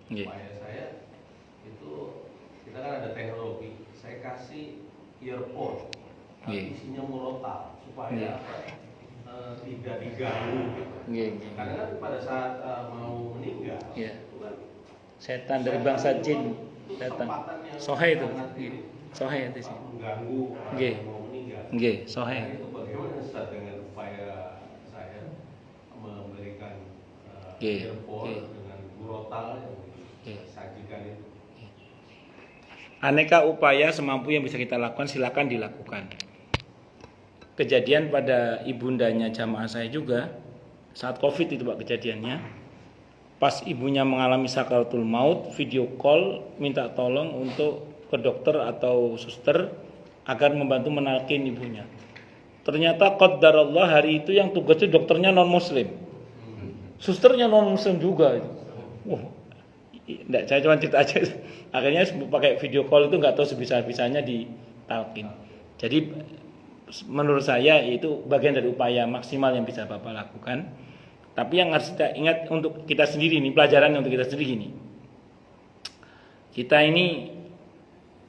Upaya saya itu, kita kan ada teknologi, saya kasih earphone, tapi isinya murotal supaya tidak diganggu gitu. Karena kan pada saat mau meninggal, itu kan setan dari bangsa jin datang. Sohe itu. Sohe itu sih. Mengganggu orang yang mau meninggal. Sohe. Nah, itu bagaimana Ustaz dengan upaya saya memberikan earphone dengan murotal yang disajikan itu? Aneka upaya semampu yang bisa kita lakukan, silakan dilakukan. Kejadian pada ibundanya jamaah saya juga saat COVID itu Pak kejadiannya. Pas ibunya mengalami sakaratul maut, video call minta tolong untuk ke dokter atau suster agar membantu menalkin ibunya. Ternyata qadarullah hari itu yang tugasnya dokternya non muslim. Susternya non muslim juga itu. Enggak, saya cuma cerita aja. Akhirnya pakai video call itu enggak tahu sebisa-bisanya ditalkin. Jadi menurut saya itu bagian dari upaya maksimal yang bisa Bapak lakukan. Tapi yang harus kita ingat untuk kita sendiri ini, pelajaran untuk kita sendiri ini. Kita ini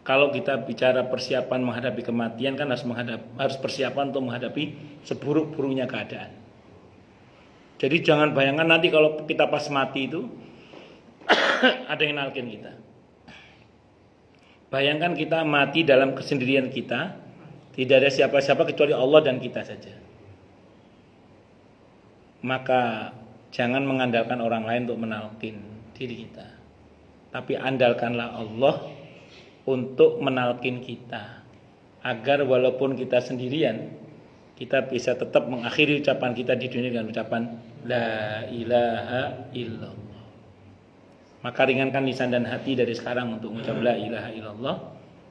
kalau kita bicara persiapan menghadapi kematian kan harus persiapan untuk menghadapi seburuk-buruknya keadaan. Jadi jangan bayangkan nanti kalau kita pas mati itu ada yang nalkin kita. Bayangkan kita mati dalam kesendirian kita, tidak ada siapa-siapa kecuali Allah dan kita saja. Maka jangan mengandalkan orang lain untuk menalkin diri kita, tapi andalkanlah Allah untuk menalkin kita, agar walaupun kita sendirian, kita bisa tetap mengakhiri ucapan kita di dunia dengan ucapan La ilaha illallah. Maka ringankan lisan dan hati dari sekarang untuk mengucap La ilaha illallah,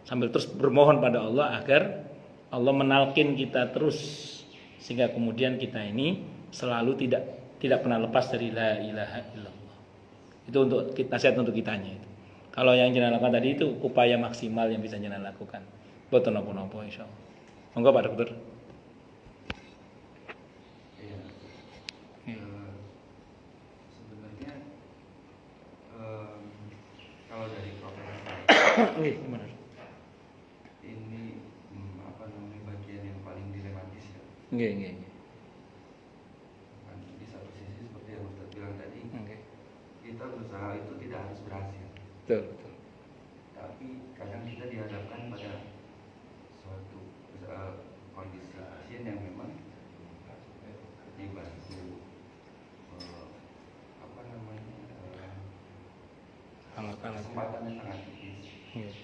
sambil terus bermohon pada Allah agar Allah menalkin kita terus, sehingga kemudian kita ini selalu tidak pernah lepas dari La ilaha illallah. Itu untuk nasihat untuk kitanya itu. Kalau yang jenengan lakukan tadi itu upaya maksimal yang bisa jenengan lakukan. Boten napa-napa insyaallah. Monggo Pak Dokter. Sebenarnya kalau dari profesi Benar. ini bagian yang paling dilematis ya. Nggih. Di satu sisi seperti yang Ustaz bilang tadi, kita berusaha itu tidak harus berhasil. Betul. Tapi kadang kita dihadapkan pada suatu kondisi pasien yang memang dibantu kesempatannya sangat tipis,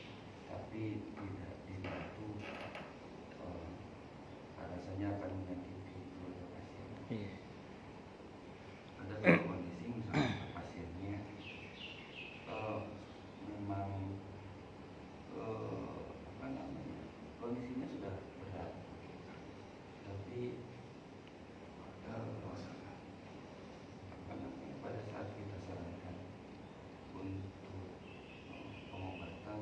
tapi tidak dibantu, rasanya akan menyakiti keluarga pasien. Ada satu kondisi misalnya pasiennya memang kondisinya sudah berat, tapi pada saat kita sarankan untuk pengobatan,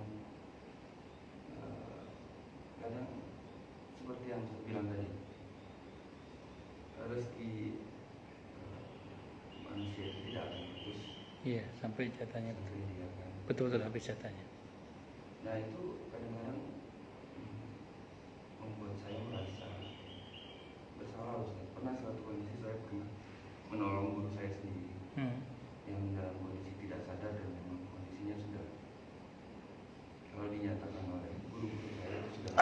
kadang seperti yang saya bilang tadi, rezeki manusia itu tidak akan putus. Iya, sampai jatahnya betul habis jatahnya. Nah itu kadang-kadang membuat saya merasa bersalah. Pernah suatu kondisi saya pernah menolong guru saya sendiri yang dalam kondisi tidak sadar dan memang kondisinya sudah, kalau dinyatakan oleh guru-guru saya itu sudah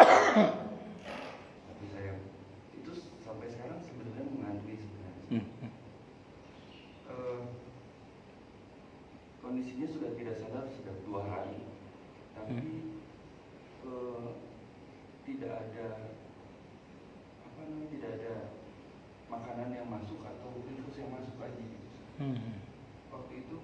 tapi saya itu sampai sekarang sebenarnya mengantui sebenarnya. Kondisinya sudah tidak sadar sudah 2 hari, tapi tidak ada makanan yang masuk atau infus yang masuk lagi. Waktu itu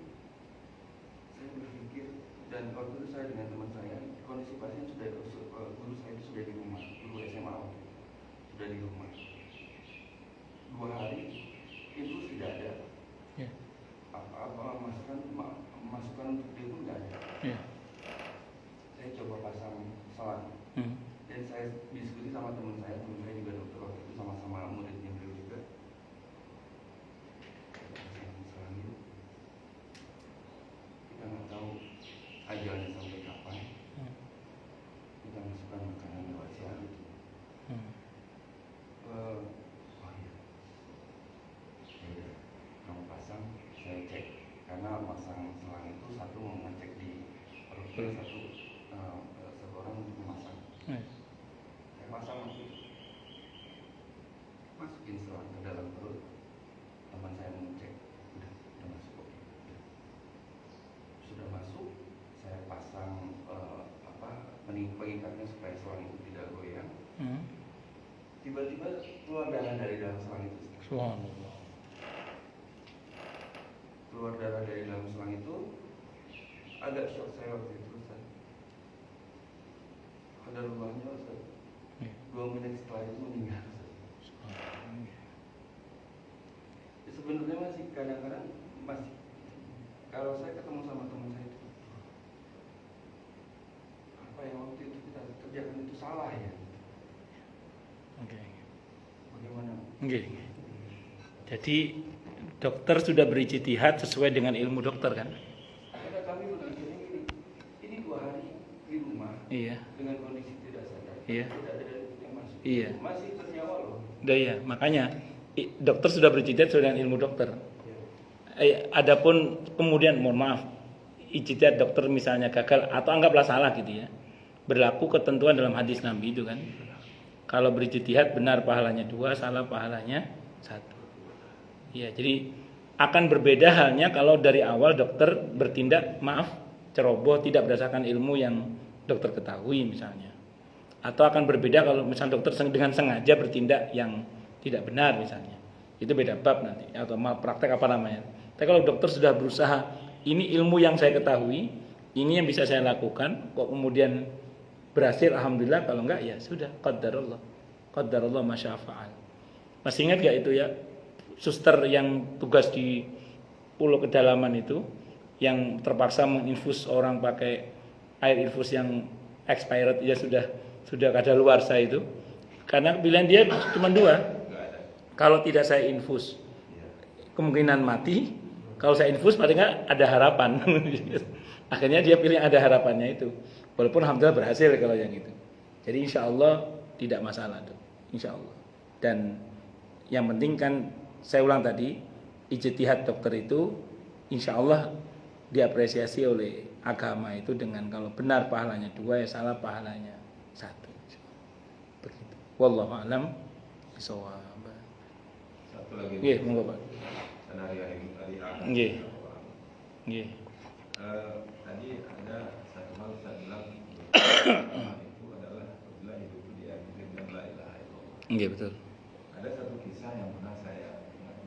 saya berpikir, dan waktu itu saya dengan teman saya, kondisi pasien sudah, guru saya itu sudah di rumah, guru SMA sudah di rumah 2 hari, infus tidak ada, apa masukan untuk dia pun tidak ada. Saya coba pasang selang, dan saya diskusi sama teman saya juga dokter waktu itu, sama-sama muridnya beliau juga. Pasang selang itu, kita nggak ajalnya sampai kapan, kita masukkan makanan lewat selang itu. Oh iya, ya, kamu pasang, saya cek. Karena masang selang itu satu mau ngecek di perut, satu orang memasang. Saya pasang masukin selang ke dalam perut, teman saya mengecek, udah masuk, oke. Sudah masuk, saya pasang pengikatnya supaya selang itu tidak goyang. Tiba-tiba keluar darah dari dalam selang itu. Subhanallah. Keluar darah dari dalam selang itu, agak shock saya waktu itu, Ustaz. Qadarullah-nya, Ustaz. 2 menit setelah itu meninggal, Ustaz. Sebenarnya masih kadang-kadang masih, kalau saya ketemu sama teman saya itu, apa yang waktu itu kita kerjakan itu salah ya? Bagaimana? Jadi dokter sudah berijtihad sesuai dengan ilmu dokter kan? Karena kami berpikir ini 2 hari di rumah, Iya. dengan kondisi tidak sadar, Iya. tidak ada darah yang masuk, Iya. masih bernyawa loh. Ya, makanya dokter sudah berijtihad sesuai dengan ilmu dokter. Adapun kemudian mohon maaf, ijtihad dokter misalnya gagal atau anggaplah salah gitu ya. Berlaku ketentuan dalam hadis Nabi itu kan. Kalau berijtihad benar pahalanya 2, salah pahalanya 1. Ya, jadi akan berbeda halnya kalau dari awal dokter bertindak ceroboh tidak berdasarkan ilmu yang dokter ketahui misalnya. Atau akan berbeda kalau misalnya dokter dengan sengaja bertindak yang tidak benar misalnya. Itu beda bab nanti atau malpraktek apa namanya. Tapi kalau dokter sudah berusaha, ini ilmu yang saya ketahui, ini yang bisa saya lakukan, kok kemudian berhasil alhamdulillah, kalau enggak ya sudah qadarullah masyafa'al. Masih ingat gak itu ya suster yang tugas di pulau kedalaman itu yang terpaksa menginfus orang pakai air infus yang expired ya sudah kadaluarsa itu, karena pilihan dia cuma 2. Kalau tidak saya infus kemungkinan mati, kalau saya infus paling enggak ada harapan. Akhirnya dia pilih ada harapannya itu. Walaupun alhamdulillah berhasil kalau yang itu. Jadi insya Allah tidak masalah tuh, insya Allah. Dan yang penting kan saya ulang tadi, ijtihad dokter itu insya Allah diapresiasi oleh agama itu dengan kalau benar pahalanya 2, ya salah pahalanya 1. Begitu. Wallahu a'lam bishawab. Satu lagi. Nggih, monggo Pak. Hari A. Nggih. Nggih. Tadi ada satu hal saya bilang itu adalah apabila hidup itu diakhiri dengan la ilaha illallah. Nggih, betul. Ada satu kisah yang pernah saya ingat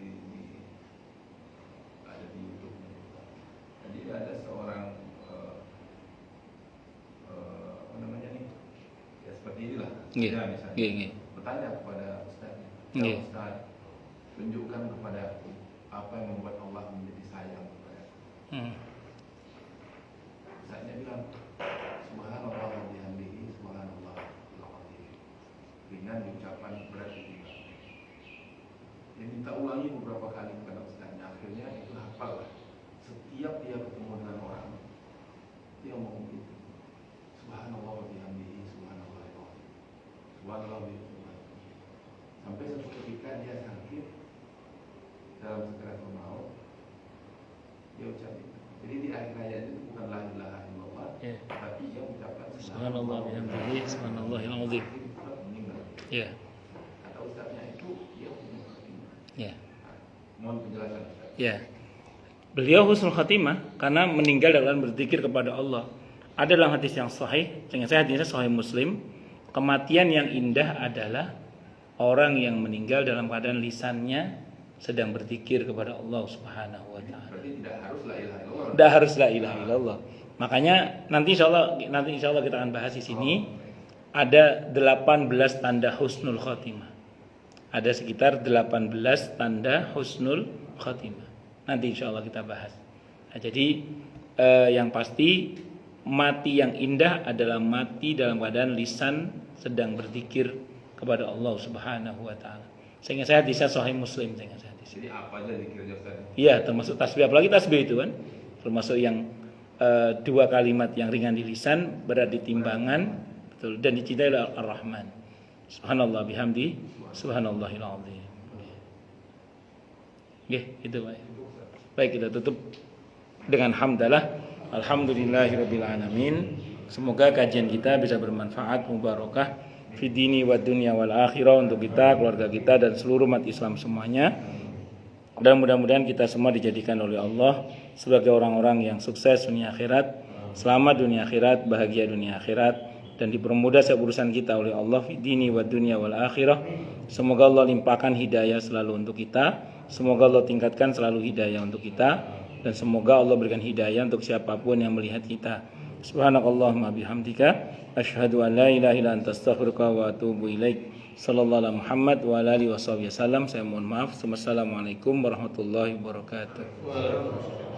ada di YouTube. Jadi ada seorang apa namanya nih? Ya seperti inilah. Nggih. Ya, misalnya Nggih. bertanya kepada Ustaz. Nggih. Ustaz, tunjukkan kepada aku apa yang membuat Allah menjadi sayang kepada aku. Ustaznya bilang, subhanallah wa bihamdihi, subhanallah al-azim. Ringan diucapkan, berat ditinggal. Dia minta ulangi beberapa kali kepada Ustaznya. Akhirnya itu hafal lah. Setiap dia ketemu dengan orang, dia ngomong gitu. Subhanallah wa bihamdihi, subhanallah al-azim. Subhanallah wa bihamdihi. Sampai suatu ketika dia sakit dalam sekaratul maut, dia ucap itu. Jadi di akhir ayat itu bukan la ilaha illallah, tapi dia ucapkan Subhanallah bihamdihi, subhanallahil azim. Ya. Kata Ustaznya itu dia punya khatimah. Ya. Mohon penjelasan Ustaz. Ya. Beliau husnul khatimah karena meninggal dalam berzikir kepada Allah. Ada dalam hadis yang sahih, sehingga saya hadisnya sahih Muslim, kematian yang indah adalah orang yang meninggal dalam keadaan lisannya sedang berzikir kepada Allah Subhanahu wa taala. Berarti tidak harus la ilaha illallah. Tidak harus la ilaha illallah. Makanya nanti insyaallah kita akan bahas di sini. Ada 18 tanda husnul khatimah. Ada sekitar 18 tanda husnul khatimah. Nanti insyaallah kita bahas. Nah, jadi yang pasti mati yang indah adalah mati dalam keadaan lisan sedang berzikir kepada Allah Subhanahu wa taala. Sehingga saya hadisnya sahih Muslim saya hadis. Jadi apa aja zikirnya Ustaz? Iya, termasuk tasbih, apalagi tasbih itu kan. Termasuk yang dua kalimat yang ringan di lisan, berat di timbangan, betul, dan dicintai oleh Ar-Rahman. Subhanallah bihamdi, subhanallahil azim. Nggih, itu Pak. Baik, kita tutup dengan hamdalah. Alhamdulillahirabbil alamin. Semoga kajian kita bisa bermanfaat, mubarakah fi dini wad dunya wal akhirah untuk kita, keluarga kita dan seluruh umat Islam semuanya. Dan mudah-mudahan kita semua dijadikan oleh Allah sebagai orang-orang yang sukses dunia akhirat, selamat dunia akhirat, bahagia dunia akhirat, dan dipermudah setiap urusan kita oleh Allah fi dini wad dunya wal akhirah. Semoga Allah limpahkan hidayah selalu untuk kita, semoga Allah tingkatkan selalu hidayah untuk kita, dan semoga Allah berikan hidayah untuk siapapun yang melihat kita. Subhanakallahumma bihamdika asyhadu an la ilaha illa anta astaghfiruka wa atubu ilaik. Sallallahu alaihi Muhammad wa ala alihi wasallam. Saya mohon maaf. Wassalamualaikum warahmatullahi wabarakatuh.